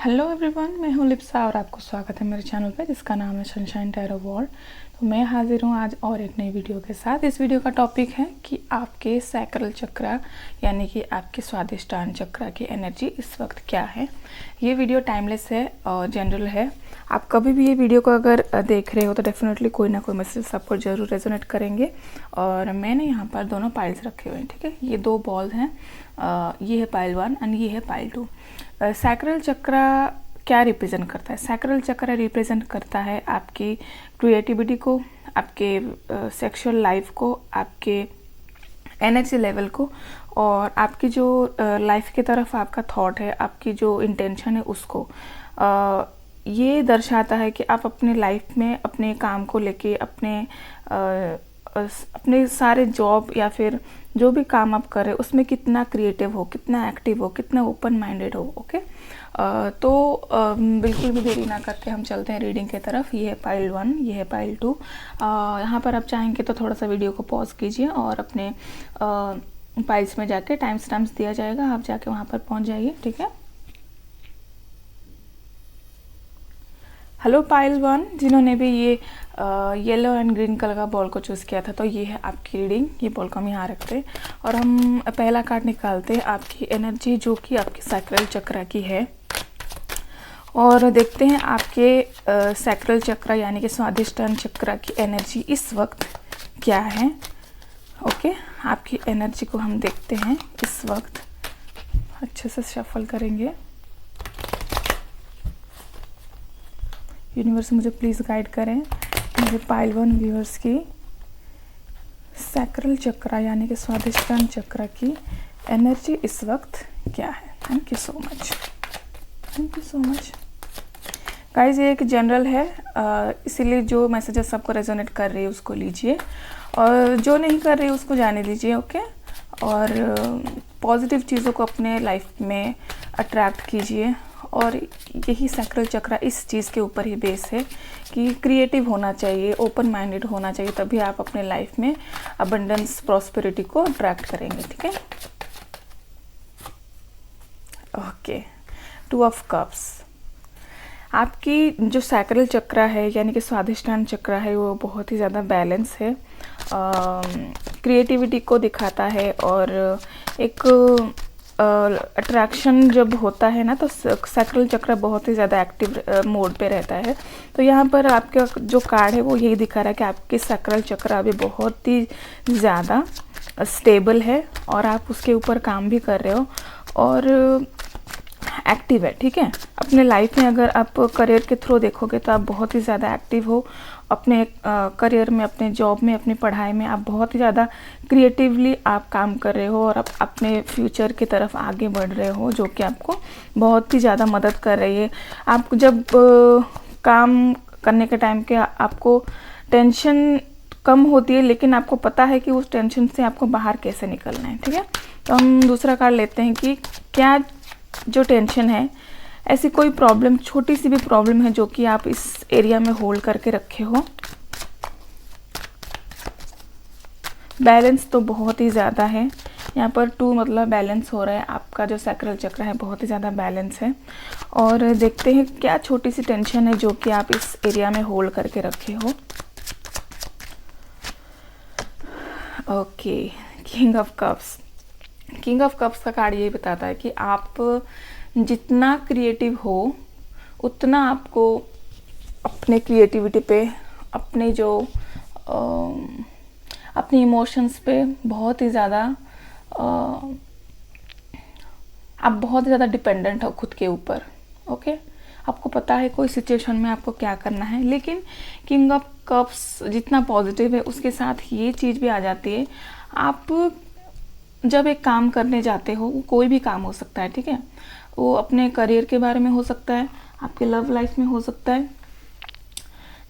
Hello everyone, मैं हूँ लिप्सा और आपको स्वागत है मेरे चैनल पे जिसका नाम है सनशाइन टैरो वर्ल्ड। तो मैं हाजिर हूँ आज और एक नई वीडियो के साथ। इस वीडियो का टॉपिक है कि आपके सैक्रल चक्र यानी कि आपके स्वादिष्टान चक्र की एनर्जी इस वक्त क्या है। ये वीडियो टाइमलेस है और जनरल है। आप कभी भी ये वीडियो को अगर देख रहे हो तो डेफिनेटली कोई ना कोई मैसेज आपको ज़रूर रेजोनेट करेंगे। और मैंने यहाँ पर दोनों पाइल्स रखे हुए हैं, ठीक है। ये दो बॉल्स हैं, ये है पाइल 1 एंड ये है पाइल 2। सैक्रल चक्र क्या रिप्रेजेंट करता है? सैक्रल चक्र रिप्रेजेंट करता है आपकी क्रिएटिविटी को, आपके सेक्सुअल लाइफ को, आपके एनर्जी लेवल को, और आपकी जो लाइफ की तरफ आपका थॉट है, आपकी जो इंटेंशन है उसको। ये दर्शाता है कि आप अपने लाइफ में अपने काम को लेके अपने सारे जॉब या फिर जो भी काम आप कर रहे हो उसमें कितना क्रिएटिव हो, कितना एक्टिव हो, कितना ओपन माइंडेड हो। ओके, तो बिल्कुल भी देरी ना करके हम चलते हैं रीडिंग की तरफ। ये है पाइल 1, ये है पाइल 2। यहाँ पर आप चाहेंगे तो थोड़ा सा वीडियो को पॉज कीजिए और अपने पाइल्स में जाके टाइम स्टैम्प्स दिया जाएगा, आप जाके वहाँ पर पहुँच जाइए, ठीक है। हेलो पाइल 1, जिन्होंने भी ये येलो एंड ग्रीन कलर का बॉल को चूज़ किया था, तो ये है आपकी रीडिंग। ये बॉल को हम यहाँ रखते हैं और हम पहला कार्ड निकालते हैं आपकी एनर्जी जो कि आपके सैक्रल चक्र की है, और देखते हैं आपके सैक्रल चक्र यानी कि स्वादिष्टान चक्र की एनर्जी इस वक्त क्या है। ओके, आपकी एनर्जी को हम देखते हैं इस वक्त। अच्छे से शफल करेंगे। यूनिवर्स मुझे प्लीज़ गाइड करें मुझे पाइल 1 व्यूअर्स की सैक्रल चक्र यानी कि स्वादिष्टान चक्र की एनर्जी इस वक्त क्या है। Thank you so much, thank you so much guys. ये एक जनरल है, इसीलिए जो मैसेजेस आपको रेजोनेट कर रही है उसको लीजिए और जो नहीं कर रही है उसको जाने दीजिए। ओके, और पॉजिटिव चीज़ों को अपने लाइफ में अट्रैक्ट कीजिए। और यही सैक्रल चक्र इस चीज़ के ऊपर ही बेस है कि क्रिएटिव होना चाहिए, ओपन माइंडेड होना चाहिए, तभी आप अपने लाइफ में अबंडेंस प्रॉस्पेरिटी को अट्रैक्ट करेंगे, ठीक है। Okay, 2 of cups. आपकी जो सैक्रल चक्र है यानी कि स्वादिष्टान चक्र है वो बहुत ही ज़्यादा बैलेंस है, क्रिएटिविटी को दिखाता है, और एक अट्रैक्शन जब होता है ना तो सैक्रल चक्र बहुत ही ज़्यादा एक्टिव मोड पे रहता है। तो यहाँ पर आपका जो कार्ड है वो यही दिखा रहा है कि आपके सैक्रल चक्र अभी बहुत ही ज़्यादा स्टेबल है और आप उसके ऊपर काम भी कर रहे हो और एक्टिव है, ठीक है। अपने लाइफ में अगर आप करियर के थ्रू देखोगे तो आप बहुत ही ज़्यादा एक्टिव हो अपने करियर में, अपने जॉब में, अपनी पढ़ाई में। आप बहुत ही ज़्यादा क्रिएटिवली आप काम कर रहे हो और आप अपने फ्यूचर की तरफ आगे बढ़ रहे हो, जो कि आपको बहुत ही ज़्यादा मदद कर रही है। आप जब काम करने के टाइम के आपको टेंशन कम होती है, लेकिन आपको पता है कि उस टेंशन से आपको बाहर कैसे निकलना है, ठीक है। तो हम दूसरा कार्ड लेते हैं कि क्या जो टेंशन है, ऐसी कोई प्रॉब्लम, छोटी सी भी प्रॉब्लम है जो कि आप इस एरिया में होल्ड करके रखे हो। बैलेंस तो बहुत ही ज़्यादा है यहाँ पर, 2 मतलब बैलेंस हो रहा है। आपका जो सैक्रल चक्र है बहुत ही ज़्यादा बैलेंस है। और देखते हैं क्या छोटी सी टेंशन है जो कि आप इस एरिया में होल्ड करके रखे हो। Okay, king of cups. King of cups का कार्ड ये बताता है कि आप जितना क्रिएटिव हो उतना आपको अपने क्रिएटिविटी पे, अपने जो अपने इमोशंस पे बहुत ही ज़्यादा आप बहुत ज़्यादा डिपेंडेंट हो खुद के ऊपर। ओके, आपको पता है कोई सिचुएशन में आपको क्या करना है, लेकिन किंग ऑफ कप्स जितना पॉजिटिव है उसके साथ ये चीज़ भी आ जाती है। आप जब एक काम करने जाते हो, वो कोई भी काम हो सकता है, ठीक है। वो अपने करियर के बारे में हो सकता है, आपके लव लाइफ में हो सकता है।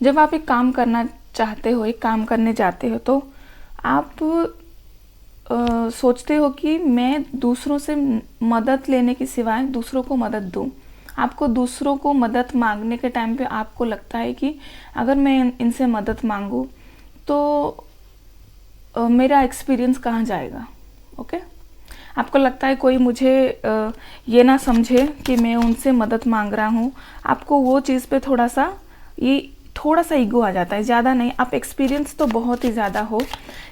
जब आप एक काम करना चाहते हो, एक काम करने जाते हो, तो आप सोचते हो कि मैं दूसरों से मदद लेने के सिवाय दूसरों को मदद दूं। आपको दूसरों को मदद मांगने के टाइम पे आपको लगता है कि अगर मैं इनसे मदद मांगूं तो मेरा एक्सपीरियंस कहाँ जाएगा। ओके, आपको लगता है कोई मुझे ये ना समझे कि मैं उनसे मदद मांग रहा हूँ, आपको वो चीज़ पे थोड़ा सा ईगो आ जाता है, ज़्यादा नहीं। आप एक्सपीरियंस तो बहुत ही ज़्यादा हो,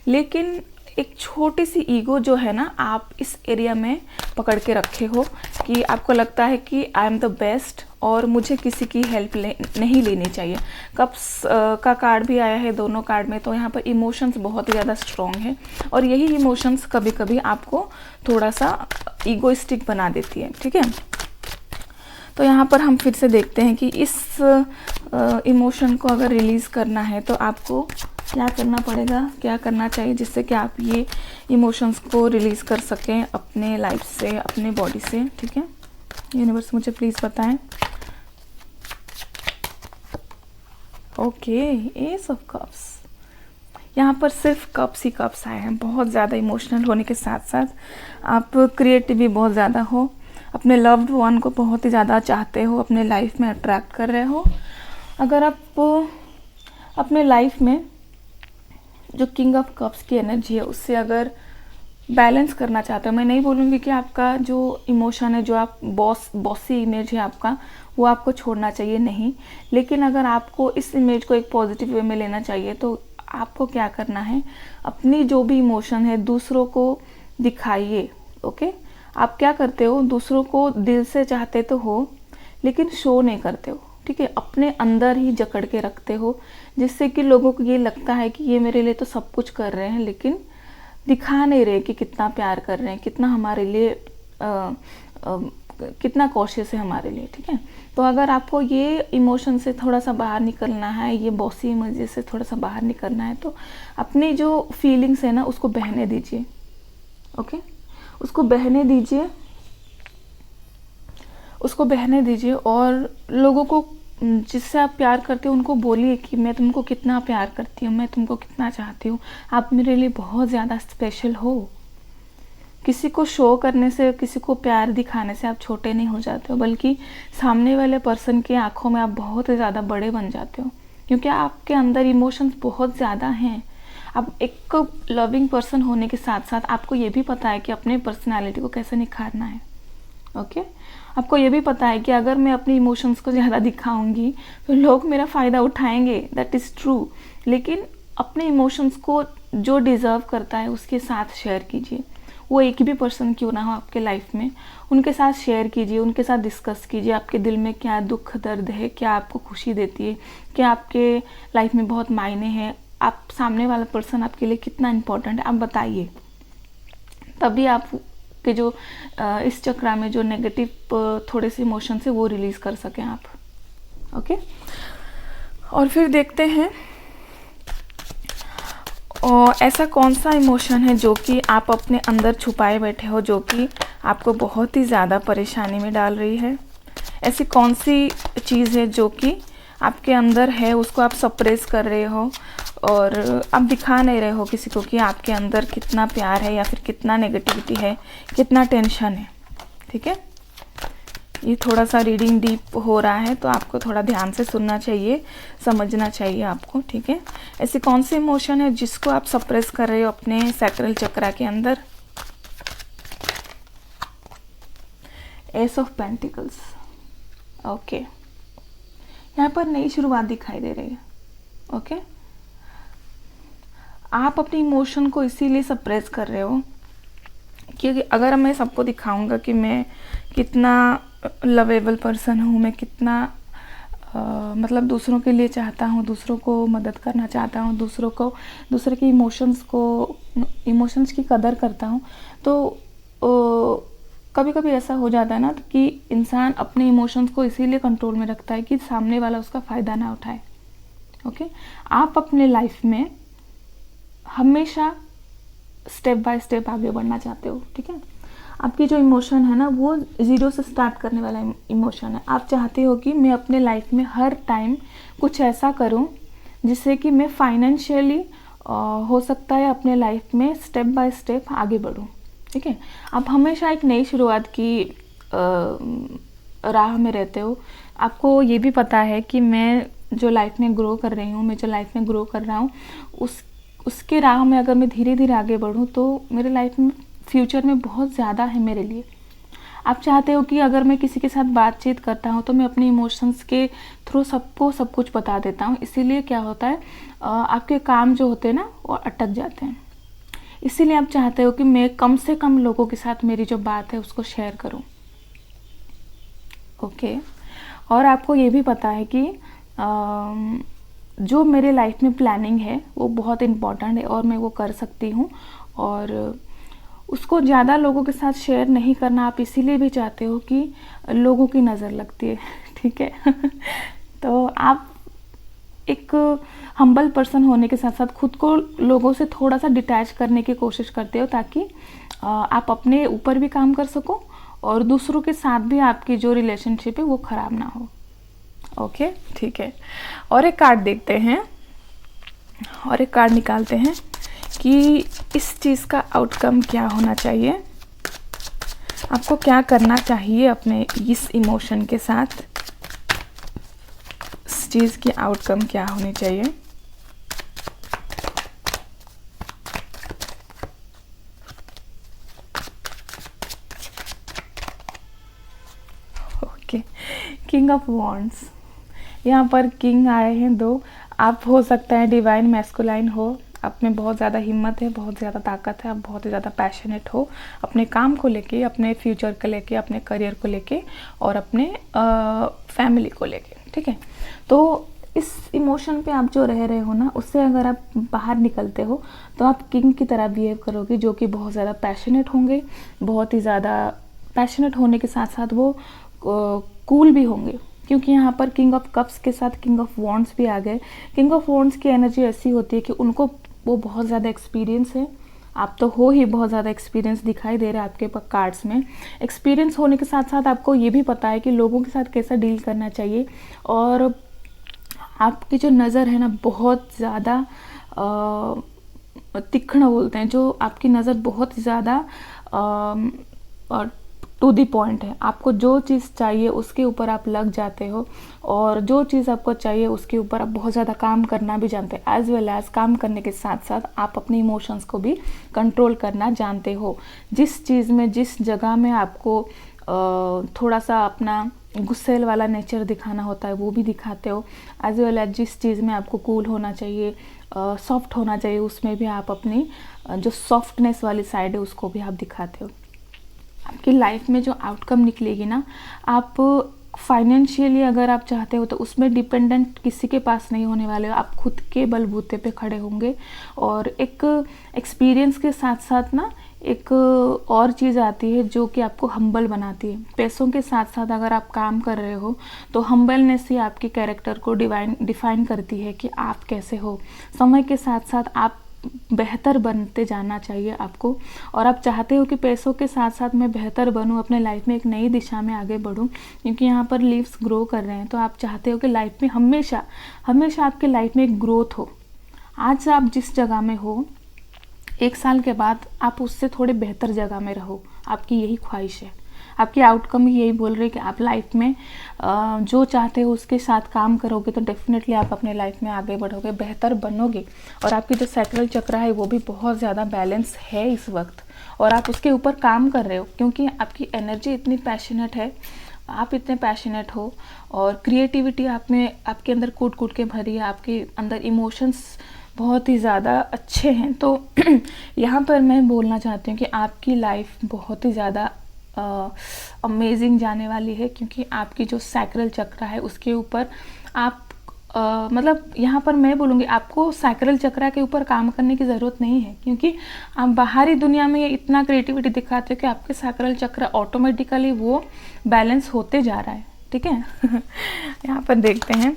लेकिन एक छोटी सी ईगो जो है ना, आप इस एरिया में पकड़ के रखे हो कि आपको लगता है कि आई एम द बेस्ट और मुझे किसी की हेल्प नहीं लेनी चाहिए। कप्स का कार्ड भी आया है दोनों कार्ड में, तो यहाँ पर इमोशंस बहुत ही ज़्यादा स्ट्रॉन्ग है और यही इमोशंस कभी कभी आपको थोड़ा सा ईगोइस्टिक बना देती है, ठीक है। तो यहाँ पर हम फिर से देखते हैं कि इस इमोशन को अगर रिलीज़ करना है तो आपको क्या करना पड़ेगा, क्या करना चाहिए जिससे कि आप ये इमोशंस को रिलीज़ कर सकें अपने लाइफ से, अपने बॉडी से, ठीक है। यूनिवर्स मुझे प्लीज़ बताएं। Okay, S of cups. यहाँ पर सिर्फ कप्स ही कप्स आए हैं। बहुत ज़्यादा इमोशनल होने के साथ साथ आप क्रिएटिव भी बहुत ज़्यादा हो, अपने लव्ड वन को बहुत ही ज़्यादा चाहते हो, अपने लाइफ में अट्रैक्ट कर रहे हो। अगर आप अपने लाइफ में जो किंग ऑफ कप्स की एनर्जी है उससे अगर बैलेंस करना चाहते हो, मैं नहीं बोलूँगी कि आपका जो इमोशन है, जो आप बॉसी इमेज है आपका, वो आपको छोड़ना चाहिए, नहीं। लेकिन अगर आपको इस इमेज को एक पॉजिटिव वे में लेना चाहिए तो आपको क्या करना है, अपनी जो भी इमोशन है दूसरों को दिखाइए, ओके। आप क्या करते हो, दूसरों को दिल से चाहते तो हो लेकिन शो नहीं करते हो, ठीक है। अपने अंदर ही जकड़ के रखते हो, जिससे कि लोगों को ये लगता है कि ये मेरे लिए तो सब कुछ कर रहे हैं लेकिन दिखा नहीं रहे कि कितना प्यार कर रहे हैं, कितना हमारे लिए कितना कॉशियस है हमारे लिए, ठीक है। तो अगर आपको ये इमोशन से थोड़ा सा बाहर निकलना है, ये बॉसी इमेज से थोड़ा सा बाहर निकलना है, तो अपनी जो फीलिंग्स है ना उसको बहने दीजिए, ओके। उसको बहने दीजिए, उसको बहने दीजिए और लोगों को जिससे आप प्यार करते हो उनको बोलिए कि मैं तुमको कितना प्यार करती हूँ, मैं तुमको कितना चाहती हूँ, आप मेरे लिए बहुत ज़्यादा स्पेशल हो। किसी को शो करने से, किसी को प्यार दिखाने से आप छोटे नहीं हो जाते हो, बल्कि सामने वाले पर्सन की आंखों में आप बहुत ही ज़्यादा बड़े बन जाते हो, क्योंकि आपके अंदर इमोशंस बहुत ज़्यादा हैं। अब एक लविंग पर्सन होने के साथ साथ आपको ये भी पता है कि अपने पर्सनैलिटी को कैसे निखारना है, ओके। आपको ये भी पता है कि अगर मैं अपनी इमोशंस को ज़्यादा दिखाऊंगी तो लोग मेरा फ़ायदा उठाएंगे, दैट इज़ ट्रू। लेकिन अपने इमोशंस को जो डिज़र्व करता है उसके साथ शेयर कीजिए, वो एक भी पर्सन क्यों ना हो आपके लाइफ में, उनके साथ शेयर कीजिए, उनके साथ डिस्कस कीजिए आपके दिल में क्या दुख दर्द है, क्या आपको खुशी देती है, क्या आपके लाइफ में बहुत मायने हैं, आप सामने वाला पर्सन आपके लिए कितना इम्पोर्टेंट है, आप बताइए। तभी आप के जो इस चक्रा में जो नेगेटिव थोड़े से इमोशन है वो रिलीज़ कर सकें आप, ओके। और फिर देखते हैं और ऐसा कौन सा इमोशन है जो कि आप अपने अंदर छुपाए बैठे हो, जो कि आपको बहुत ही ज़्यादा परेशानी में डाल रही है। ऐसी कौन सी चीज़ है जो कि आपके अंदर है, उसको आप सप्रेस कर रहे हो और आप दिखा नहीं रहे हो किसी को कि आपके अंदर कितना प्यार है या फिर कितना नेगेटिविटी है, कितना टेंशन है, ठीक है। ये थोड़ा सा रीडिंग डीप हो रहा है तो आपको थोड़ा ध्यान से सुनना चाहिए, समझना चाहिए आपको, ठीक है। ऐसी कौन सी इमोशन है जिसको आप सप्रेस कर रहे हो अपने सैक्रल चक्रा के अंदर। S of pentacles, okay. यहाँ पर नई शुरुआत दिखाई दे रही है, ओके। आप अपनी इमोशन को इसीलिए सप्रेस कर रहे हो क्योंकि अगर मैं सबको दिखाऊंगा कि मैं कितना लवेबल पर्सन हूँ, मैं कितना मतलब दूसरों के लिए चाहता हूँ, दूसरों को मदद करना चाहता हूँ, दूसरे के इमोशंस की कदर करता हूँ, तो कभी कभी ऐसा हो जाता है ना कि इंसान अपने इमोशंस को इसीलिए कंट्रोल में रखता है कि सामने वाला उसका फ़ायदा ना उठाए, ओके। आप अपने लाइफ में हमेशा स्टेप बाय स्टेप आगे बढ़ना चाहते हो, ठीक है। आपकी जो इमोशन है ना वो ज़ीरो से स्टार्ट करने वाला इमोशन है। आप चाहते हो कि मैं अपने लाइफ में हर टाइम कुछ ऐसा करूं जिससे कि मैं फाइनेंशियली हो सकता है अपने लाइफ में स्टेप बाय स्टेप आगे बढ़ूं, ठीक है। आप हमेशा एक नई शुरुआत की राह में रहते हो। आपको ये भी पता है कि मैं जो लाइफ में ग्रो कर रही हूँ, मैं जो लाइफ में ग्रो कर रहा हूँ उसके राह में अगर मैं धीरे धीरे आगे बढ़ूँ तो मेरे लाइफ में फ्यूचर में बहुत ज़्यादा है मेरे लिए। आप चाहते हो कि अगर मैं किसी के साथ बातचीत करता हूँ तो मैं अपने इमोशंस के थ्रू सबको सब कुछ बता देता हूँ। इसीलिए क्या होता है, आपके काम जो होते हैं ना वो अटक जाते हैं। इसीलिए आप चाहते हो कि मैं कम से कम लोगों के साथ मेरी जो बात है उसको शेयर करूं। ओके। और आपको ये भी पता है कि जो मेरे लाइफ में प्लानिंग है वो बहुत इम्पॉर्टेंट है और मैं वो कर सकती हूँ, और उसको ज़्यादा लोगों के साथ शेयर नहीं करना आप इसीलिए भी चाहते हो कि लोगों की नज़र लगती है। ठीक है। तो आप एक हम्बल पर्सन होने के साथ साथ खुद को लोगों से थोड़ा सा डिटैच करने की कोशिश करते हो, ताकि आप अपने ऊपर भी काम कर सको और दूसरों के साथ भी आपकी जो रिलेशनशिप है वो ख़राब ना हो। ओके, ठीक है। और एक कार्ड देखते हैं, और एक कार्ड निकालते हैं कि इस चीज़ का आउटकम क्या होना चाहिए, आपको क्या करना चाहिए अपने इस इमोशन के साथ, इस चीज़ की आउटकम क्या होनी चाहिए। Okay, king of wands. यहाँ पर किंग आए हैं 2। आप हो सकता है डिवाइन मैस्कुलाइन हो, आप में बहुत ज़्यादा हिम्मत है, बहुत ज़्यादा ताकत है, आप बहुत ज़्यादा पैशनेट हो अपने काम को लेके, अपने फ्यूचर को लेके, अपने करियर को लेके और अपने फैमिली को लेके। ठीक है। तो इस इमोशन पे आप जो रह रहे हो ना, उससे अगर आप बाहर निकलते हो तो आप किंग की तरह बिहेव करोगे, जो कि बहुत ज़्यादा पैशनेट होंगे। बहुत ही ज़्यादा पैशनेट होने के साथ साथ वो कूल भी होंगे, क्योंकि यहाँ पर किंग ऑफ कप्स के साथ किंग ऑफ वॉन्ड्स भी आ गए। किंग ऑफ वॉन्ड्स की एनर्जी ऐसी होती है कि उनको वो बहुत ज़्यादा एक्सपीरियंस है। आप तो हो ही बहुत ज़्यादा एक्सपीरियंस दिखाई दे रहा है आपके कार्ड्स में। एक्सपीरियंस होने के साथ साथ आपको ये भी पता है कि लोगों के साथ कैसा डील करना चाहिए, और आपकी जो नज़र है ना बहुत ज़्यादा तीक्ष्ण बोलते हैं, जो आपकी नज़र बहुत ज़्यादा टू दी पॉइंट है। आपको जो चीज़ चाहिए उसके ऊपर आप लग जाते हो, और जो चीज़ आपको चाहिए उसके ऊपर आप बहुत ज़्यादा काम करना भी जानते हैं। एज वेल एज काम करने के साथ साथ आप अपने इमोशंस को भी कंट्रोल करना जानते हो। जिस चीज़ में, जिस जगह में आपको थोड़ा सा अपना गुस्सेल वाला नेचर दिखाना होता है वो भी दिखाते हो। एज वेल एज जिस चीज़ में आपको कूल होना चाहिए, सॉफ्ट होना चाहिए, उसमें भी आप अपनी जो सॉफ्टनेस वाली साइड है उसको भी आप दिखाते हो। आपकी लाइफ में जो आउटकम निकलेगी ना, आप फाइनेंशियली अगर आप चाहते हो तो उसमें डिपेंडेंट किसी के पास नहीं होने वाले हो। आप खुद के बलबूते पे खड़े होंगे, और एक एक्सपीरियंस के साथ साथ ना एक और चीज़ आती है जो कि आपको हम्बल बनाती है। पैसों के साथ साथ अगर आप काम कर रहे हो तो हम्बलनेस ही आपके कैरेक्टर को डिफाइन करती है कि आप कैसे हो। समय के साथ साथ आप बेहतर बनते जाना चाहिए आपको, और आप चाहते हो कि पैसों के साथ साथ मैं बेहतर बनूं, अपने लाइफ में एक नई दिशा में आगे बढ़ूं, क्योंकि यहाँ पर लीव्स ग्रो कर रहे हैं। तो आप चाहते हो कि लाइफ में हमेशा हमेशा आपके लाइफ में एक ग्रोथ हो। आज आप जिस जगह में हो, 1 साल के बाद आप उससे थोड़े बेहतर जगह में रहो, आपकी यही ख्वाहिश है। आपकी आउटकम ही यही बोल रही है कि आप लाइफ में जो चाहते हो उसके साथ काम करोगे तो डेफिनेटली आप अपने लाइफ में आगे बढ़ोगे, बेहतर बनोगे। और आपकी जो सैक्रल चक्र है वो भी बहुत ज़्यादा बैलेंस है इस वक्त, और आप उसके ऊपर काम कर रहे हो, क्योंकि आपकी एनर्जी इतनी पैशनेट है, आप इतने पैशनेट हो, और क्रिएटिविटी आप में, आपके अंदर कूट कूट के भरी है, आपके अंदर इमोशंस बहुत ही ज़्यादा अच्छे हैं। तो यहाँ पर मैं बोलना चाहती हूँ कि आपकी लाइफ बहुत ही ज़्यादा अमेजिंग जाने वाली है, क्योंकि आपकी जो सैक्रल चक्र है उसके ऊपर आप मतलब यहाँ पर मैं बोलूँगी आपको सैक्रल चक्र के ऊपर काम करने की ज़रूरत नहीं है, क्योंकि आप बाहरी दुनिया में ये इतना क्रिएटिविटी दिखाते हो कि आपके सैक्रल चक्र ऑटोमेटिकली वो बैलेंस होते जा रहा है। ठीक है। यहाँ पर देखते हैं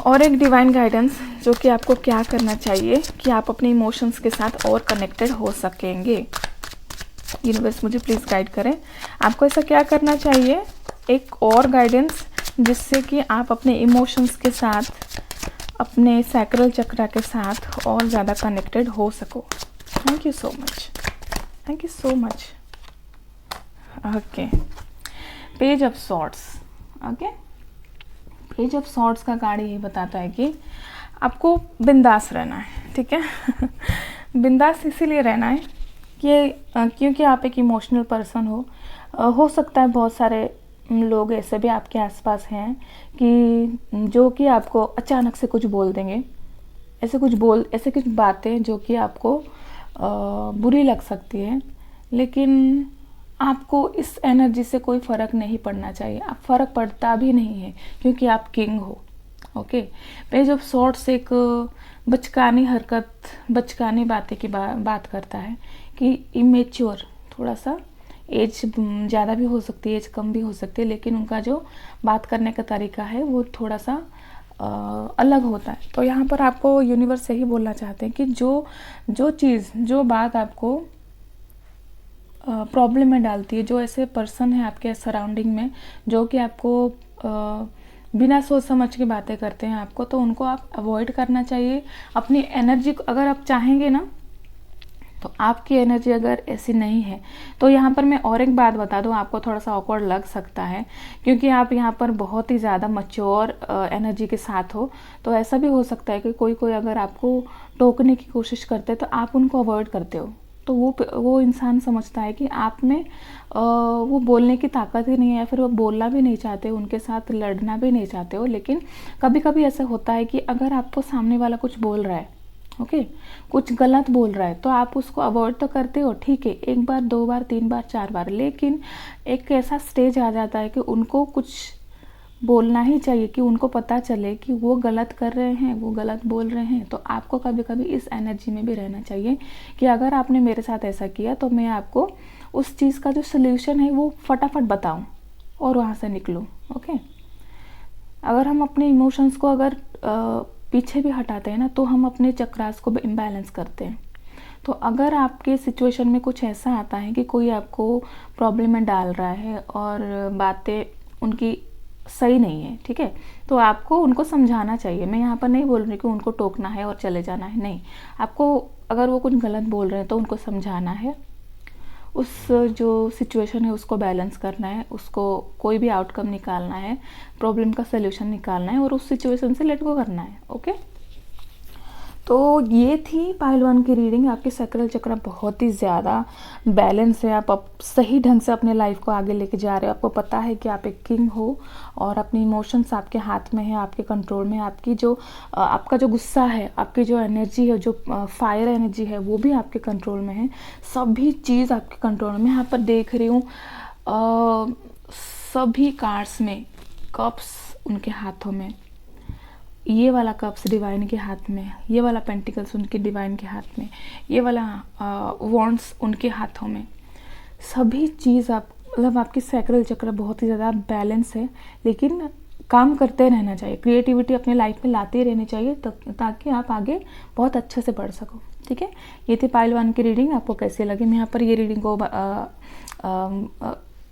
और एक डिवाइन गाइडेंस जो कि आपको क्या करना चाहिए कि आप अपने इमोशंस के साथ और कनेक्टेड हो सकेंगे। यूनिवर्स मुझे प्लीज़ गाइड करें, आपको ऐसा क्या करना चाहिए, एक और गाइडेंस जिससे कि आप अपने इमोशंस के साथ, अपने सैक्रल चक्र के साथ और ज़्यादा कनेक्टेड हो सको। Thank you so much, thank you so much. Okay, page of swords. Okay, page of swords का कार्ड यही बताता है कि आपको बिंदास रहना है। ठीक है। बिंदास इसीलिए रहना है कि क्योंकि आप एक इमोशनल पर्सन हो सकता है बहुत सारे लोग ऐसे भी आपके आसपास हैं कि जो कि आपको अचानक से कुछ बोल देंगे, ऐसे कुछ बातें जो कि आपको बुरी लग सकती है, लेकिन आपको इस एनर्जी से कोई फ़र्क नहीं पड़ना चाहिए। आप फ़र्क पड़ता भी नहीं है क्योंकि आप किंग हो। ओके, पेज ऑफ सॉर्ट्स एक बचकानी हरकत, बचकानी बातें की बात करता है कि इमेच्योर, थोड़ा सा एज ज़्यादा भी हो सकती है, एज कम भी हो सकती है, लेकिन उनका जो बात करने का तरीका है वो थोड़ा सा अलग होता है। तो यहाँ पर आपको यूनिवर्स यही बोलना चाहते हैं कि जो बात आपको प्रॉब्लम में डालती है, जो ऐसे पर्सन है आपके सराउंडिंग में जो कि आपको बिना सोच समझ के बातें करते हैं आपको, तो उनको आप अवॉइड करना चाहिए। अपनी एनर्जी को अगर आप चाहेंगे ना, तो आपकी एनर्जी अगर ऐसी नहीं है, तो यहाँ पर मैं और एक बात बता दूँ, आपको थोड़ा सा ऑकवर्ड लग सकता है क्योंकि आप यहाँ पर बहुत ही ज़्यादा मैच्योर एनर्जी के साथ हो। तो ऐसा भी हो सकता है कि कोई अगर आपको टोकने की कोशिश करते हैं तो आप उनको अवॉइड करते हो, तो वो इंसान समझता है कि आप में वो बोलने की ताकत ही नहीं है, या फिर वो बोलना भी नहीं चाहते, उनके साथ लड़ना भी नहीं चाहते हो। लेकिन कभी कभी ऐसा होता है कि अगर आपको सामने वाला कुछ बोल रहा है, ओके, कुछ गलत बोल रहा है, तो आप उसको अवॉइड तो करते हो, ठीक है, 1 बार 2 बार 3 बार 4 बार, लेकिन एक ऐसा स्टेज आ जाता है कि उनको कुछ बोलना ही चाहिए, कि उनको पता चले कि वो गलत कर रहे हैं, वो गलत बोल रहे हैं। तो आपको कभी कभी इस एनर्जी में भी रहना चाहिए कि अगर आपने मेरे साथ ऐसा किया तो मैं आपको उस चीज़ का जो सल्यूशन है वो फटाफट बताऊं और वहाँ से निकलूं। ओके, अगर हम अपने इमोशंस को अगर पीछे भी हटाते हैं ना, तो हम अपने चक्रास को भी इम्बैलेंस करते हैं। तो अगर आपके सिचुएशन में कुछ ऐसा आता है कि कोई आपको प्रॉब्लम में डाल रहा है और बातें उनकी सही नहीं है, ठीक है, तो आपको उनको समझाना चाहिए। मैं यहाँ पर नहीं बोल रही कि उनको टोकना है और चले जाना है, नहीं। आपको अगर वो कुछ गलत बोल रहे हैं तो उनको समझाना है, उस जो सिचुएशन है उसको बैलेंस करना है, उसको कोई भी आउटकम निकालना है, प्रॉब्लम का सल्यूशन निकालना है और उस सिचुएशन से लेट गो करना है। ओके, तो ये थी पाइल 1 की रीडिंग। आपके सैक्रल चक्र बहुत ही ज़्यादा बैलेंस है, आप सही ढंग से अपने लाइफ को आगे लेके जा रहे हो। आपको पता है कि आप एक किंग हो और अपने इमोशंस आपके हाथ में है, आपके कंट्रोल में। आपकी जो आपका जो गुस्सा है, आपकी जो एनर्जी है, जो फायर एनर्जी है, वो भी आपके कंट्रोल में है। सभी चीज़ आपके कंट्रोल में। मैं यहाँ पर देख रही हूँ सभी कार्ड्स में कप्स उनके हाथों में, ये वाला कप्स डिवाइन के हाथ में, ये वाला पेंटिकल्स उनके डिवाइन के हाथ में, ये वाला वॉन्ड्स उनके हाथों में। सभी चीज़ मतलब आपकी सैक्रल चक्र बहुत ही ज़्यादा बैलेंस है, लेकिन काम करते रहना चाहिए। क्रिएटिविटी अपने लाइफ में लाते रहनी चाहिए ताकि आप आगे बहुत अच्छे से बढ़ सको। ठीक है, ये थी पाइल 1 की रीडिंग। आपको कैसे लगी? मैं यहाँ पर ये रीडिंग को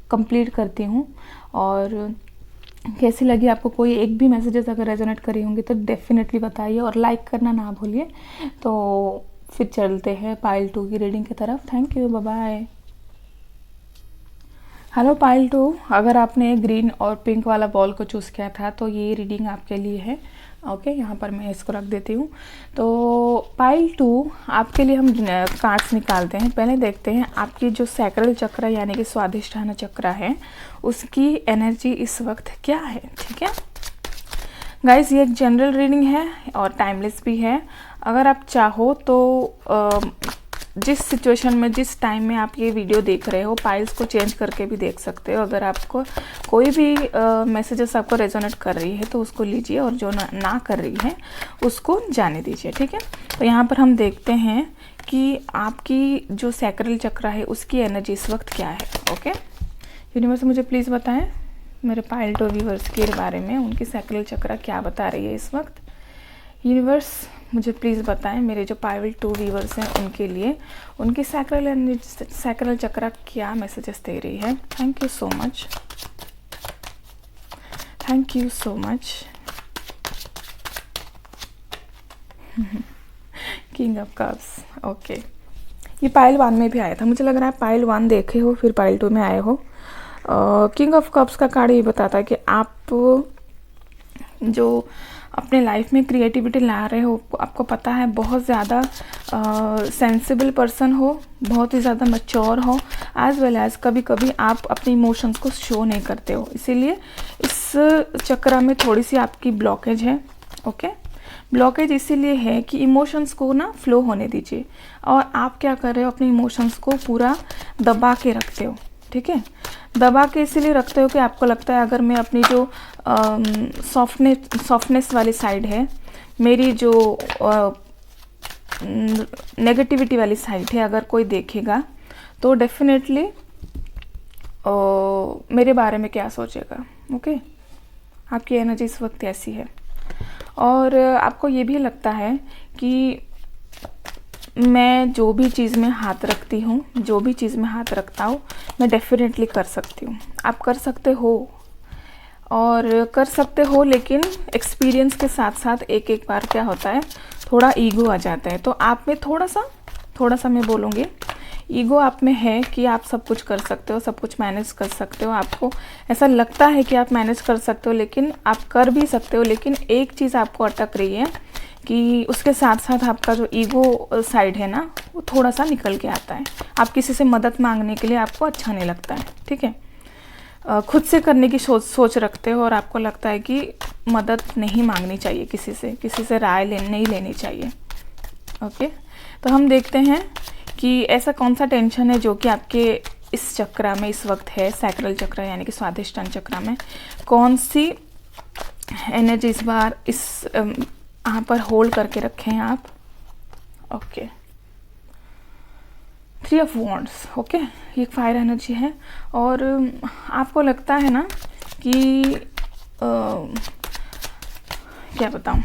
कंप्लीट करती हूँ, और कैसी लगी आपको? कोई एक भी मैसेजेस अगर रेजोनेट करी होंगी तो डेफिनेटली बताइए, और लाइक करना ना भूलिए। तो फिर चलते हैं पाइल 2 की रीडिंग की तरफ। Thank you, bye bye. Hello पाइल 2, अगर आपने ग्रीन और पिंक वाला बॉल को चूज़ किया था तो ये रीडिंग आपके लिए है। ओके, यहाँ पर मैं इसको रख देती हूँ। तो पाइल 2 आपके लिए हम कार्ड्स निकालते हैं। पहले देखते हैं आपकी जो सैक्रल चक्र यानी कि स्वादिष्ठान चक्र है, उसकी एनर्जी इस वक्त क्या है। ठीक है गाइस, ये एक जनरल रीडिंग है और टाइमलेस भी है। अगर आप चाहो तो जिस सिचुएशन में, जिस टाइम में आप ये वीडियो देख रहे हो, पाइल्स को चेंज करके भी देख सकते हो। अगर आपको कोई भी मैसेजेस आपको रेजोनेट कर रही है तो उसको लीजिए, और जो ना कर रही है उसको जाने दीजिए। ठीक है, तो यहाँ पर हम देखते हैं कि आपकी जो सैक्रल चक्र है उसकी एनर्जी इस वक्त क्या है। ओके, यूनिवर्स मुझे प्लीज़ बताएं मेरे पाइल 2 व्यूवर्स के बारे में, उनकी सैक्रल चक्र क्या बता रही है इस वक्त। यूनिवर्स मुझे प्लीज़ बताएं मेरे जो पाइल 2 व्यूवर्स हैं उनके लिए, उनकी सैक्रल चक्र क्या मैसेजेस दे रही है। Thank you so much, thank you so much. King of cups. Okay, ये पाइल 1 में भी आया था। मुझे लग रहा है पाइल 1 देखे हो फिर पाइल 2 में आए हो। किंग ऑफ कप्स का कार्ड ये बताता है कि आप जो अपने लाइफ में क्रिएटिविटी ला रहे हो, आपको पता है बहुत ज़्यादा सेंसिबल पर्सन हो, बहुत ही ज़्यादा मैच्योर हो, एज वेल एज कभी कभी आप अपने इमोशंस को शो नहीं करते हो, इसीलिए इस चक्र में थोड़ी सी आपकी ब्लॉकेज है। ओके, ब्लॉकेज इसीलिए है कि इमोशंस को ना फ्लो होने दीजिए, और आप क्या कर रहे हो, अपने इमोशंस को पूरा दबा के रखते हो। ठीक है, दबा के इसीलिए रखते हो कि आपको लगता है अगर मैं अपनी जो सॉफ्टनेस वाली साइड है, मेरी जो नेगेटिविटी वाली साइड है, अगर कोई देखेगा तो डेफिनेटली मेरे बारे में क्या सोचेगा। ओके, आपकी एनर्जी इस वक्त ऐसी है, और आपको ये भी लगता है कि मैं जो भी चीज़ में हाथ रखती हूँ, जो भी चीज़ में हाथ रखता हूँ, मैं डेफिनेटली कर सकती हूँ। आप कर सकते हो और कर सकते हो, लेकिन एक्सपीरियंस के साथ साथ एक एक बार क्या होता है, थोड़ा ईगो आ जाता है। तो आप में थोड़ा सा मैं बोलूँगी ईगो आप में है कि आप सब कुछ कर सकते हो, सब कुछ मैनेज कर सकते हो, आपको ऐसा लगता है कि आप मैनेज कर सकते हो, लेकिन आप कर भी सकते हो, लेकिन एक चीज़ आपको अटक रही है कि उसके साथ साथ आपका जो ईगो साइड है ना, वो थोड़ा सा निकल के आता है। आप किसी से मदद मांगने के लिए आपको अच्छा नहीं लगता है। ठीक है, खुद से करने की सोच रखते हो, और आपको लगता है कि मदद नहीं मांगनी चाहिए किसी से राय नहीं लेनी चाहिए। ओके, तो हम देखते हैं कि ऐसा कौन सा टेंशन है जो कि आपके इस चक्र में इस वक्त है, सैक्रल चक्र यानी कि स्वाधिष्ठान चक्र में कौन सी एनर्जी इस बार इस यहाँ पर होल्ड करके रखे हैं आप। Okay, 3 of wands. ओके, ये फायर एनर्जी है, और आपको लगता है ना कि क्या बताऊँ,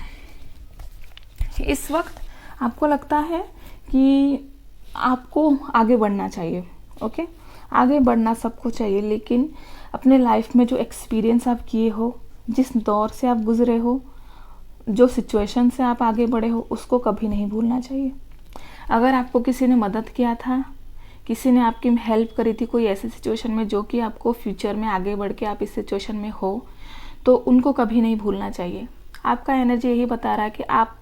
इस वक्त आपको लगता है कि आपको आगे बढ़ना चाहिए। ओके, आगे बढ़ना सबको चाहिए, लेकिन अपने लाइफ में जो एक्सपीरियंस आप किए हो, जिस दौर से आप गुजरे हो, जो सिचुएशन से आप आगे बढ़े हो, उसको कभी नहीं भूलना चाहिए। अगर आपको किसी ने मदद किया था, किसी ने आपकी हेल्प करी थी कोई ऐसी सिचुएशन में जो कि आपको फ्यूचर में आगे बढ़ के आप इस सिचुएशन में हो, तो उनको कभी नहीं भूलना चाहिए। आपका एनर्जी यही बता रहा है कि आप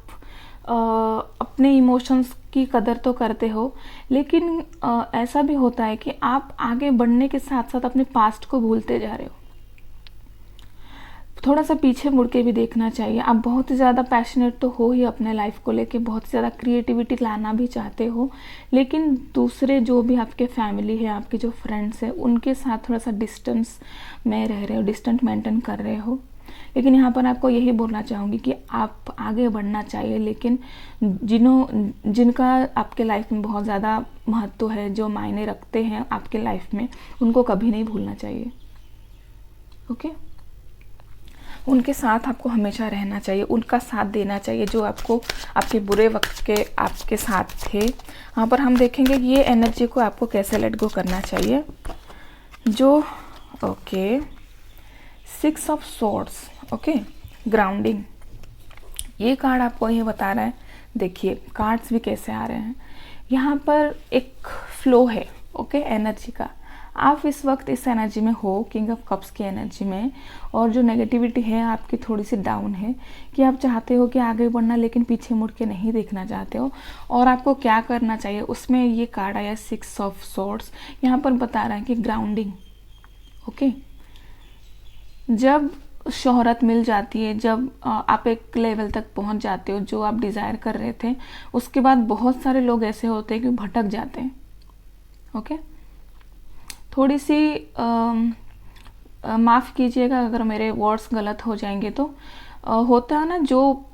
अपने इमोशंस की कदर तो करते हो, लेकिन ऐसा भी होता है कि आप आगे बढ़ने के साथ साथ अपने पास्ट को भूलते जा रहे हो। थोड़ा सा पीछे मुड़ के भी देखना चाहिए। आप बहुत ही ज़्यादा पैशनेट तो हो ही अपने लाइफ को लेके, बहुत ज़्यादा क्रिएटिविटी लाना भी चाहते हो, लेकिन दूसरे जो भी आपके फैमिली है, आपके जो फ्रेंड्स हैं, उनके साथ थोड़ा सा डिस्टेंस में रह रहे हो, डिस्टेंट मेंटेन कर रहे हो। लेकिन यहाँ पर आपको यही बोलना चाहूँगी कि आप आगे बढ़ना चाहिए, लेकिन जिनका आपके लाइफ में बहुत ज़्यादा महत्व है, जो मायने रखते हैं आपके लाइफ में, उनको कभी नहीं भूलना चाहिए। ओके, उनके साथ आपको हमेशा रहना चाहिए, उनका साथ देना चाहिए, जो आपको आपके बुरे वक्त के आपके साथ थे। यहाँ पर हम देखेंगे कि ये एनर्जी को आपको कैसे लेट गो करना चाहिए। जो okay, 6 of swords. Okay, grounding, ये कार्ड आपको ये बता रहा है। देखिए कार्ड्स भी कैसे आ रहे हैं, यहाँ पर एक फ्लो है। ओके, एनर्जी का आप इस वक्त इस एनर्जी में हो, किंग ऑफ कप्स की एनर्जी में, और जो नेगेटिविटी है आपकी थोड़ी सी डाउन है, कि आप चाहते हो कि आगे बढ़ना, लेकिन पीछे मुड़ के नहीं देखना चाहते हो। और आपको क्या करना चाहिए, उसमें ये कार्ड आया 6 ऑफ सोर्ड्स। यहाँ पर बता रहा है कि ग्राउंडिंग। ओके, जब शोहरत मिल जाती है, जब आप एक लेवल तक पहुंच जाते हो जो आप डिज़ायर कर रहे थे, उसके बाद बहुत सारे लोग ऐसे होते हैं कि भटक जाते हैं। ओके, थोड़ी सी माफ़ कीजिएगा अगर मेरे वर्ड्स गलत हो जाएंगे, तो होता है ना, जो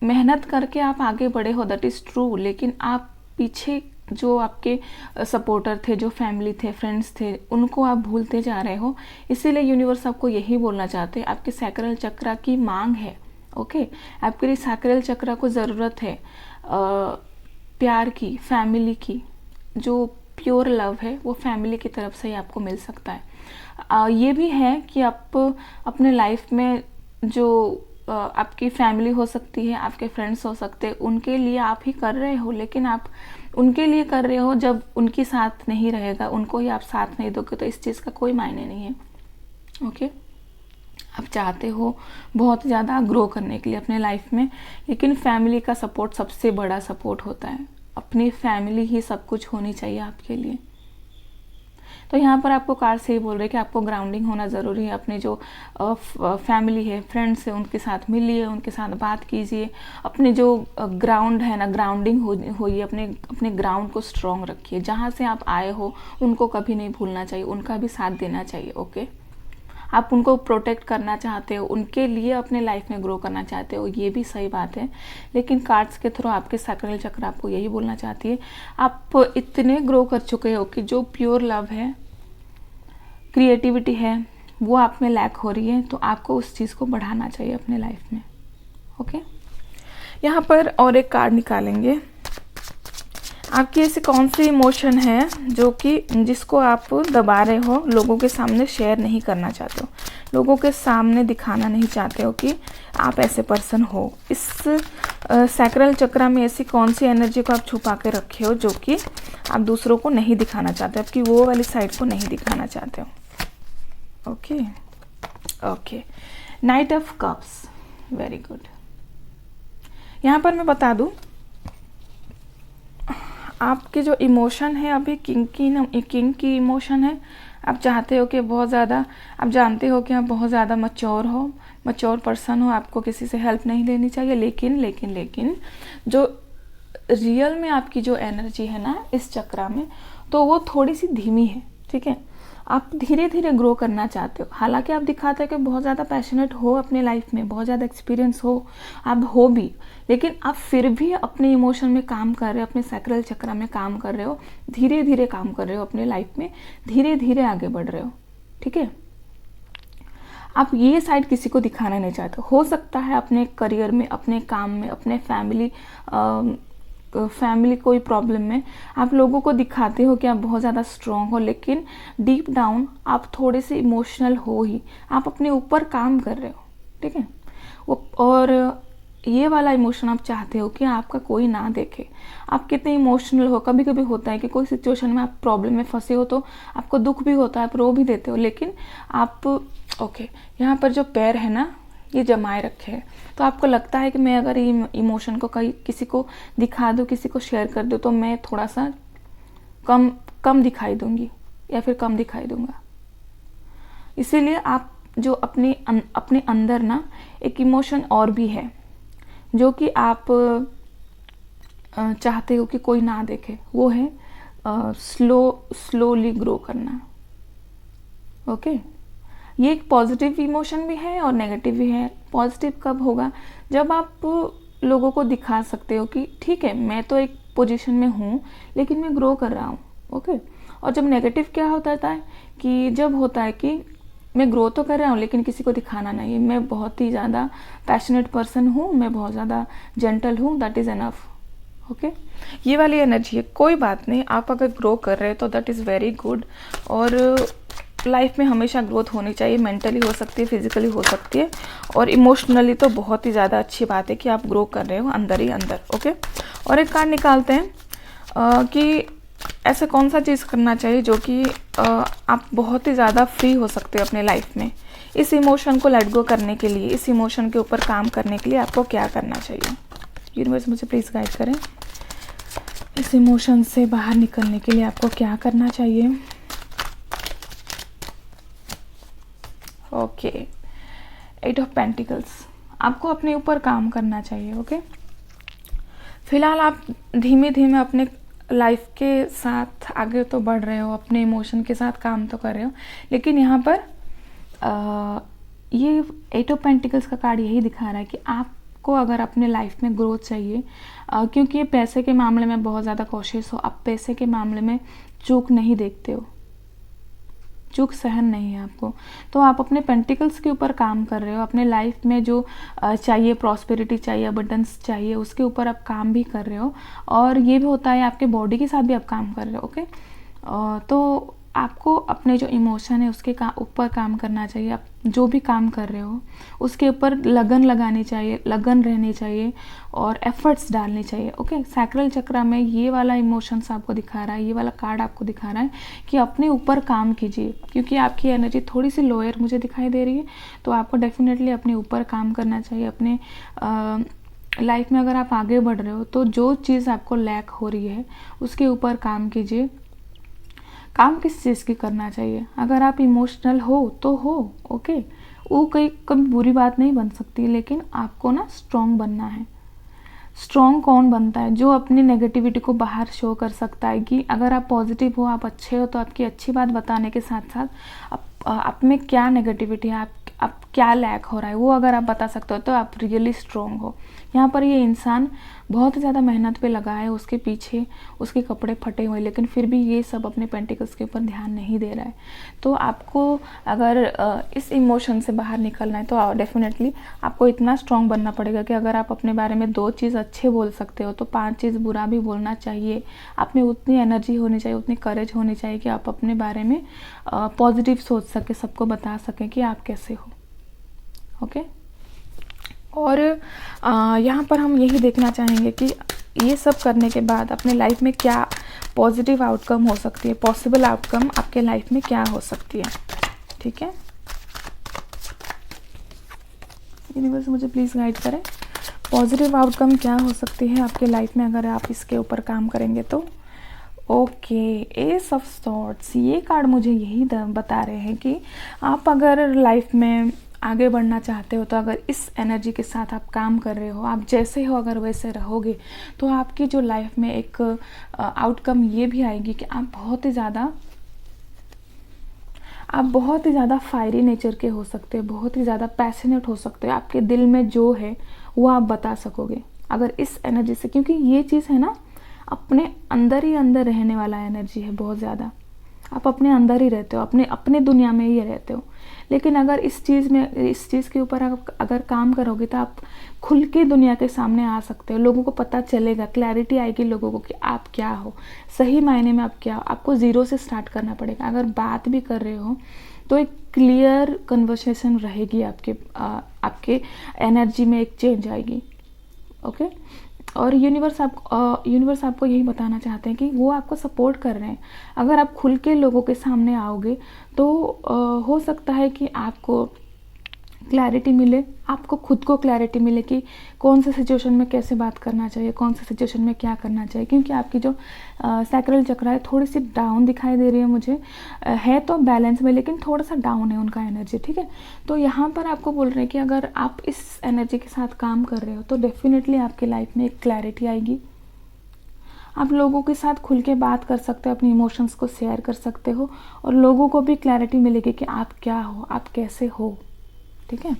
मेहनत करके आप आगे बढ़े हो, दैट इज़ ट्रू, लेकिन आप पीछे जो आपके सपोर्टर थे, जो फैमिली थे, फ्रेंड्स थे, उनको आप भूलते जा रहे हो। इसीलिए यूनिवर्स आपको यही बोलना चाहते हैं, आपके सैक्रल चक्र की मांग है। ओके, आपके सैक्रल चक्र को ज़रूरत है प्यार की, फैमिली की। जो प्योर लव है वो फैमिली की तरफ से ही आपको मिल सकता है। ये भी है कि आप अपने लाइफ में जो आपकी फैमिली हो सकती है, आपके फ्रेंड्स हो सकते हैं, उनके लिए आप ही कर रहे हो, लेकिन आप उनके लिए कर रहे हो, जब उनकी साथ नहीं रहेगा, उनको ही आप साथ नहीं दोगे, तो इस चीज़ का कोई मायने नहीं है। ओके, आप चाहते हो बहुत ज़्यादा ग्रो करने के लिए अपने लाइफ में, लेकिन फैमिली का सपोर्ट सबसे बड़ा सपोर्ट होता है। अपनी फैमिली ही सब कुछ होनी चाहिए आपके लिए। तो यहाँ पर आपको कार्ड से ही बोल रहे हैं कि आपको ग्राउंडिंग होना ज़रूरी है। अपने जो फैमिली है, फ्रेंड्स है, उनके साथ मिलिए, उनके साथ बात कीजिए। अपने जो ग्राउंड है ना, ग्राउंडिंग होइए, अपने ग्राउंड को स्ट्रॉन्ग रखिए। जहाँ से आप आए हो उनको कभी नहीं भूलना चाहिए, उनका भी साथ देना चाहिए। ओके, आप उनको प्रोटेक्ट करना चाहते हो, उनके लिए अपने लाइफ में ग्रो करना चाहते हो, ये भी सही बात है। लेकिन कार्ड्स के थ्रू आपके सैक्रल चक्र आपको यही बोलना चाहती है, आप इतने ग्रो कर चुके हो कि जो प्योर लव है, क्रिएटिविटी है, वो आप में लैक हो रही है, तो आपको उस चीज़ को बढ़ाना चाहिए अपने लाइफ में। ओके, यहाँ पर और एक कार्ड निकालेंगे। आपकी ऐसी कौन सी इमोशन है जो कि जिसको आप दबा रहे हो, लोगों के सामने शेयर नहीं करना चाहते हो, लोगों के सामने दिखाना नहीं चाहते हो कि आप ऐसे पर्सन हो। इस सैक्रल चक्र में ऐसी कौन सी एनर्जी को आप छुपा के रखे हो जो कि आप दूसरों को नहीं दिखाना चाहते, आपकी वो वाली साइड को नहीं दिखाना चाहते हो। Okay okay, night of cups, very good. यहाँ पर मैं बता दूँ, आपके जो इमोशन है अभी किंग की इमोशन है। आप चाहते हो कि बहुत ज़्यादा, आप जानते हो कि आप बहुत ज़्यादा मच्योर पर्सन हो, आपको किसी से हेल्प नहीं लेनी चाहिए। लेकिन जो रियल में आपकी जो एनर्जी है ना इस चक्र में, तो वो थोड़ी सी धीमी है। ठीक है, आप धीरे धीरे ग्रो करना चाहते हो। हालांकि आप दिखाते हो कि बहुत ज़्यादा पैशनेट हो अपने लाइफ में, बहुत ज़्यादा एक्सपीरियंस हो, आप हो भी, लेकिन आप फिर भी अपने इमोशन में काम कर रहे हो, अपने सैक्रल चक्र में काम कर रहे हो, धीरे धीरे काम कर रहे हो अपने लाइफ में, धीरे धीरे आगे बढ़ रहे हो। ठीक है, आप ये साइड किसी को दिखाना नहीं चाहते। हो सकता है अपने करियर में, अपने काम में, अपने फैमिली कोई प्रॉब्लम में आप लोगों को दिखाते हो कि आप बहुत ज़्यादा स्ट्रॉन्ग हो, लेकिन डीप डाउन आप थोड़े से इमोशनल हो ही, आप अपने ऊपर काम कर रहे हो। ठीक है, और ये वाला इमोशन आप चाहते हो कि आपका कोई ना देखे आप कितने इमोशनल हो। कभी कभी होता है कि कोई सिचुएशन में आप प्रॉब्लम में फंसे हो तो आपको दुख भी होता है, आप रो भी देते हो, लेकिन आप यहाँ पर जो पैर है ना ये जमाए रखे हैं, तो आपको लगता है कि मैं अगर ये इमोशन को किसी को दिखा दूँ, किसी को शेयर कर दूँ, तो मैं थोड़ा सा कम दिखाई दूंगी या फिर कम दिखाई दूंगा। इसीलिए आप जो अपने अंदर ना एक इमोशन और भी है जो कि आप चाहते हो कि कोई ना देखे, वो है स्लोली ग्रो करना। ओके, ये एक पॉजिटिव इमोशन भी है और नेगेटिव भी है। पॉजिटिव कब होगा, जब आप लोगों को दिखा सकते हो कि ठीक है मैं तो एक पोजीशन में हूँ लेकिन मैं ग्रो कर रहा हूँ। ओके, और जब नेगेटिव क्या होता है कि जब होता है कि मैं ग्रो तो कर रहा हूँ लेकिन किसी को दिखाना नहीं है, मैं बहुत ही ज़्यादा पैशनेट पर्सन हूँ, मैं बहुत ज़्यादा जेंटल हूँ, दैट इज़ एनफ। ओके, ये वाली एनर्जी है। कोई बात नहीं, आप अगर ग्रो कर रहे हो तो दैट इज़ वेरी गुड। और लाइफ में हमेशा ग्रोथ होनी चाहिए, मेंटली हो सकती है, फिजिकली हो सकती है, और इमोशनली तो बहुत ही ज़्यादा अच्छी बात है कि आप ग्रो कर रहे हो अंदर ही अंदर। ओके, और एक कार्ड निकालते हैं कि ऐसा कौन सा चीज़ करना चाहिए जो कि आप बहुत ही ज़्यादा फ्री हो सकते हो अपने लाइफ में। इस इमोशन को लेट गो करने के लिए, इस इमोशन के ऊपर काम करने के लिए आपको क्या करना चाहिए। यूनिवर्स मुझे प्लीज़ गाइड करें, इस इमोशन से बाहर निकलने के लिए आपको क्या करना चाहिए। ओके, 8 ऑफ पेंटिकल्स, आपको अपने ऊपर काम करना चाहिए। ओके, फिलहाल आप धीमे धीमे अपने लाइफ के साथ आगे तो बढ़ रहे हो, अपने इमोशन के साथ काम तो कर रहे हो, लेकिन यहाँ पर ये 8 ऑफ पेंटिकल्स का कार्ड यही दिखा रहा है कि आपको अगर अपने लाइफ में ग्रोथ चाहिए, क्योंकि ये पैसे के मामले में बहुत ज़्यादा कॉशियस हो, आप पैसे के मामले में चूक नहीं देखते हो, चूक सहन नहीं है आपको, तो आप अपने पेंटिकल्स के ऊपर काम कर रहे हो। अपने लाइफ में जो चाहिए, प्रॉस्पेरिटी चाहिए, अबंडेंस चाहिए, उसके ऊपर आप काम भी कर रहे हो। और ये भी होता है आपके बॉडी के साथ भी आप काम कर रहे हो। ओके, तो आपको अपने जो इमोशन है उसके ऊपर काम करना चाहिए। आप जो भी काम कर रहे हो उसके ऊपर लगन लगानी चाहिए, लगन रहनी चाहिए और एफर्ट्स डालनी चाहिए। ओके, सैक्रल चक्र में ये वाला इमोशंस आपको दिखा रहा है, ये वाला कार्ड आपको दिखा रहा है कि अपने ऊपर काम कीजिए, क्योंकि आपकी एनर्जी थोड़ी सी लोअर मुझे दिखाई दे रही है। तो आपको डेफिनेटली अपने ऊपर काम करना चाहिए। अपने लाइफ में अगर आप आगे बढ़ रहे हो तो जो चीज़ आपको लैक हो रही है उसके ऊपर काम कीजिए। काम किस चीज़ की करना चाहिए? अगर आप इमोशनल हो तो हो, ओके, वो कभी बुरी बात नहीं बन सकती, लेकिन आपको ना स्ट्रॉन्ग बनना है। स्ट्रॉन्ग कौन बनता है? जो अपनी नेगेटिविटी को बाहर शो कर सकता है कि अगर आप पॉजिटिव हो, आप अच्छे हो, तो आपकी अच्छी बात बताने के साथ साथ आप में क्या नेगेटिविटी है, आप क्या लैक हो रहा है, वो अगर आप बता सकते हो तो आप रियली स्ट्रॉन्ग हो। यहाँ पर ये इंसान बहुत ज़्यादा मेहनत पे लगा है, उसके पीछे उसके कपड़े फटे हुए, लेकिन फिर भी ये सब अपने पेंटिकल्स के ऊपर ध्यान नहीं दे रहा है। तो आपको अगर इस इमोशन से बाहर निकलना है तो डेफिनेटली आपको इतना स्ट्रॉन्ग बनना पड़ेगा कि अगर आप अपने बारे में 2 चीज़ अच्छे बोल सकते हो तो 5 चीज़ बुरा भी बोलना चाहिए। आप में उतनी एनर्जी होनी चाहिए, उतनी करेज होनी चाहिए कि आप अपने बारे में पॉजिटिव सोच सके, सबको बता सकें कि आप कैसे हो। ओके, और यहाँ पर हम यही देखना चाहेंगे कि ये सब करने के बाद अपने लाइफ में क्या पॉजिटिव आउटकम हो सकती है, पॉसिबल आउटकम आपके लाइफ में क्या हो सकती है। ठीक है, यूनिवर्स मुझे प्लीज़ गाइड करें, पॉजिटिव आउटकम क्या हो सकती है आपके लाइफ में अगर आप इसके ऊपर काम करेंगे तो। ओके, एस ऑफ सॉर्ड्स, ये कार्ड मुझे यही बता रहे हैं कि आप अगर लाइफ में आगे बढ़ना चाहते हो तो अगर इस एनर्जी के साथ आप काम कर रहे हो, आप जैसे हो अगर वैसे रहोगे तो आपकी जो लाइफ में एक आउटकम ये भी आएगी कि आप बहुत ही ज़्यादा फायरी नेचर के हो सकते हो, बहुत ही ज़्यादा पैशनेट हो सकते हो। आपके दिल में जो है वो आप बता सकोगे अगर इस एनर्जी से, क्योंकि ये चीज़ है ना अपने अंदर ही अंदर रहने वाला एनर्जी है बहुत ज़्यादा। आप अपने अंदर ही रहते हो, अपने दुनिया में ही रहते हो। लेकिन अगर इस चीज़ के ऊपर आप अगर काम करोगे तो आप खुल के दुनिया के सामने आ सकते हो, लोगों को पता चलेगा, क्लैरिटी आएगी लोगों को कि आप क्या हो, सही मायने में आप क्या हो। आपको ज़ीरो से स्टार्ट करना पड़ेगा। अगर बात भी कर रहे हो तो एक क्लियर कन्वर्सेशन रहेगी, आपके एनर्जी में एक चेंज आएगी। ओके, और यूनिवर्स आपको यही बताना चाहते हैं कि वो आपको सपोर्ट कर रहे हैं। अगर आप खुल के लोगों के सामने आओगे तो हो सकता है कि आपको क्लैरिटी मिले, आपको खुद को क्लैरिटी मिले कि कौन से सिचुएशन में कैसे बात करना चाहिए, कौन से सिचुएशन में क्या करना चाहिए। क्योंकि आपकी जो सैक्रल चक्र है थोड़ी सी डाउन दिखाई दे रही है मुझे, है तो बैलेंस में लेकिन थोड़ा सा डाउन है उनका एनर्जी। ठीक है, तो यहाँ पर आपको बोल रहे हैं कि अगर आप इस एनर्जी के साथ काम कर रहे हो तो डेफिनेटली आपकी लाइफ में एक क्लैरिटी आएगी। आप लोगों के साथ खुल के बात कर सकते हो, अपने इमोशंस को शेयर कर सकते हो और लोगों को भी क्लैरिटी मिलेगी कि आप क्या हो, आप कैसे हो। ठीक है,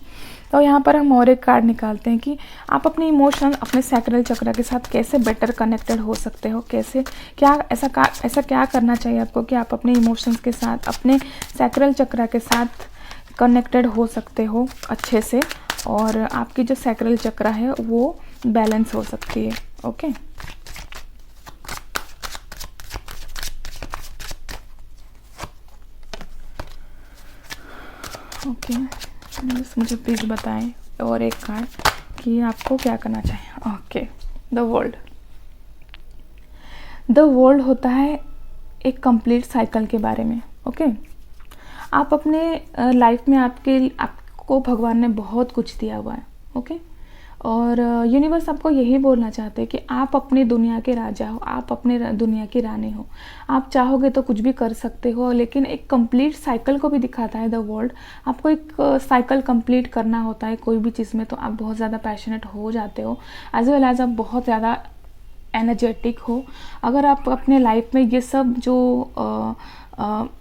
तो यहाँ पर हम और एक कार्ड निकालते हैं कि आप अपने इमोशन अपने सैक्रल चक्र के साथ कैसे बेटर कनेक्टेड हो सकते हो, कैसे क्या ऐसा क्या करना चाहिए आपको कि आप अपने इमोशंस के साथ अपने सैक्रल चक्र के साथ कनेक्टेड हो सकते हो अच्छे से, और आपकी जो सैक्रल चक्र है वो बैलेंस हो सकती है। ओके, मुझे प्लीज़ बताएं और एक कार्ड कि आपको क्या करना चाहिए। ओके, द वर्ल्ड होता है एक कंप्लीट साइकिल के बारे में। ओके, आप अपने लाइफ में आपको भगवान ने बहुत कुछ दिया हुआ है। ओके, और यूनिवर्स आपको यही बोलना चाहते हैं कि आप अपनी दुनिया के राजा हो, आप अपने दुनिया की रानी हो। आप चाहोगे तो कुछ भी कर सकते हो, लेकिन एक कंप्लीट साइकिल को भी दिखाता है द वर्ल्ड। आपको एक साइकिल कंप्लीट करना होता है कोई भी चीज़ में, तो आप बहुत ज़्यादा पैशनेट हो जाते हो, एज वेल एज आप बहुत ज़्यादा एनर्जेटिक हो। अगर आप अपने लाइफ में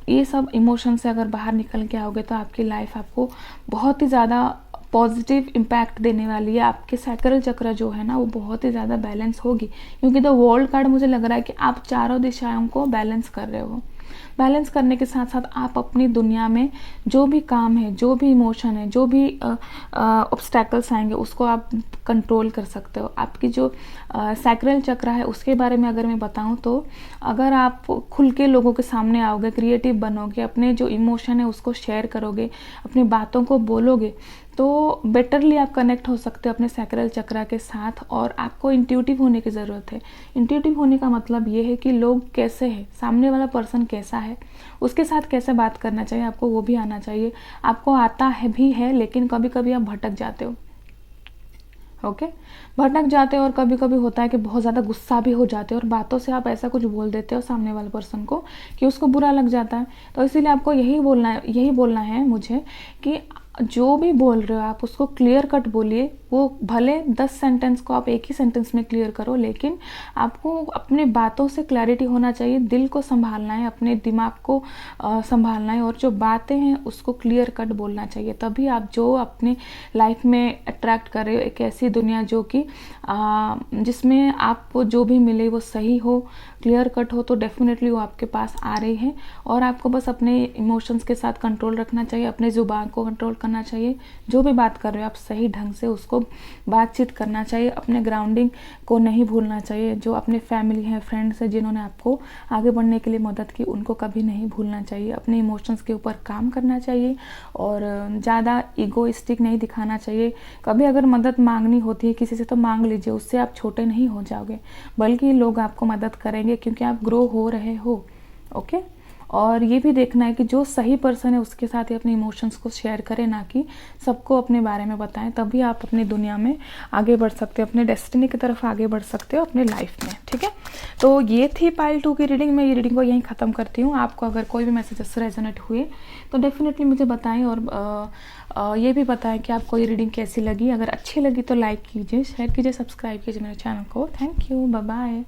ये सब इमोशन से अगर बाहर निकल के आओगे तो आपकी लाइफ आपको बहुत ही ज़्यादा पॉजिटिव इम्पैक्ट देने वाली है। आपके सैक्रल चक्र जो है ना वो बहुत ही ज़्यादा बैलेंस होगी, क्योंकि द वर्ल्ड कार्ड मुझे लग रहा है कि आप चारों दिशाओं को बैलेंस कर रहे हो। बैलेंस करने के साथ साथ आप अपनी दुनिया में जो भी काम है, जो भी इमोशन है, जो भी ऑब्स्टैकल्स आएंगे उसको आप कंट्रोल कर सकते हो। आपकी जो सैक्रल चक्र है उसके बारे में अगर मैं बताऊं तो अगर आप खुल के लोगों के सामने आओगे, क्रिएटिव बनोगे, अपने जो इमोशन है उसको शेयर करोगे, अपनी बातों को बोलोगे, तो बेटरली आप कनेक्ट हो सकते हो अपने सैक्रल चक्र के साथ। और आपको इंट्यूटिव होने की ज़रूरत है। इंट्यूटिव होने का मतलब ये है कि लोग कैसे हैं, सामने वाला पर्सन कैसा है, उसके साथ कैसे बात करना चाहिए, आपको वो भी आना चाहिए। आपको आता है भी है, लेकिन कभी कभी आप भटक जाते हो। ओके, भटक जाते हो और कभी कभी होता है कि बहुत ज़्यादा गुस्सा भी हो जाते हो और बातों से आप ऐसा कुछ बोल देते हो सामने वाले पर्सन को कि उसको बुरा लग जाता है। तो इसीलिए आपको यही बोलना है मुझे कि जो भी बोल रहे हो आप उसको क्लियर कट बोलिए। वो भले 10 सेंटेंस को आप एक ही सेंटेंस में क्लियर करो, लेकिन आपको अपने बातों से क्लैरिटी होना चाहिए। दिल को संभालना है, अपने दिमाग को संभालना है और जो बातें हैं उसको क्लियर कट बोलना चाहिए। तभी आप जो अपने लाइफ में अट्रैक्ट कर रहे हो, एक ऐसी दुनिया जो कि जिसमें आपको जो भी मिले वो सही हो, क्लियर कट हो, तो डेफिनेटली वो आपके पास आ रही है। और आपको बस अपने इमोशंस के साथ कंट्रोल रखना चाहिए, अपने ज़ुबान को कंट्रोल करना चाहिए। जो भी बात कर रहे हो आप सही ढंग से उसको बातचीत करना चाहिए। अपने ग्राउंडिंग को नहीं भूलना चाहिए। जो अपने फैमिली है, फ्रेंड्स है, जिन्होंने आपको आगे बढ़ने के लिए मदद की, उनको कभी नहीं भूलना चाहिए। अपने इमोशंस के ऊपर काम करना चाहिए और ज़्यादा ईगोइस्टिक नहीं दिखाना चाहिए। कभी अगर मदद मांगनी होती है किसी से तो मांग लीजिए, उससे आप छोटे नहीं हो जाओगे, बल्कि लोग आपको मदद करेंगे क्योंकि आप ग्रो हो रहे हो। ओके, और ये भी देखना है कि जो सही पर्सन है उसके साथ ही अपने इमोशंस को शेयर करें, ना कि सबको अपने बारे में बताएं। तभी आप अपनी दुनिया में आगे बढ़ सकते हो, अपने डेस्टिनी की तरफ आगे बढ़ सकते हो अपने लाइफ में। ठीक है, तो ये थी पाइल 2 की रीडिंग। मैं ये रीडिंग को यहीं ख़त्म करती हूँ। आपको अगर कोई भी मैसेजेस रेजोनेट हुए तो डेफिनेटली मुझे बताएं और ये भी बताएं कि आपको ये रीडिंग कैसी लगी। अगर अच्छी लगी तो लाइक कीजिए, शेयर कीजिए, सब्सक्राइब कीजिए मेरे चैनल को। Thank you, bye bye.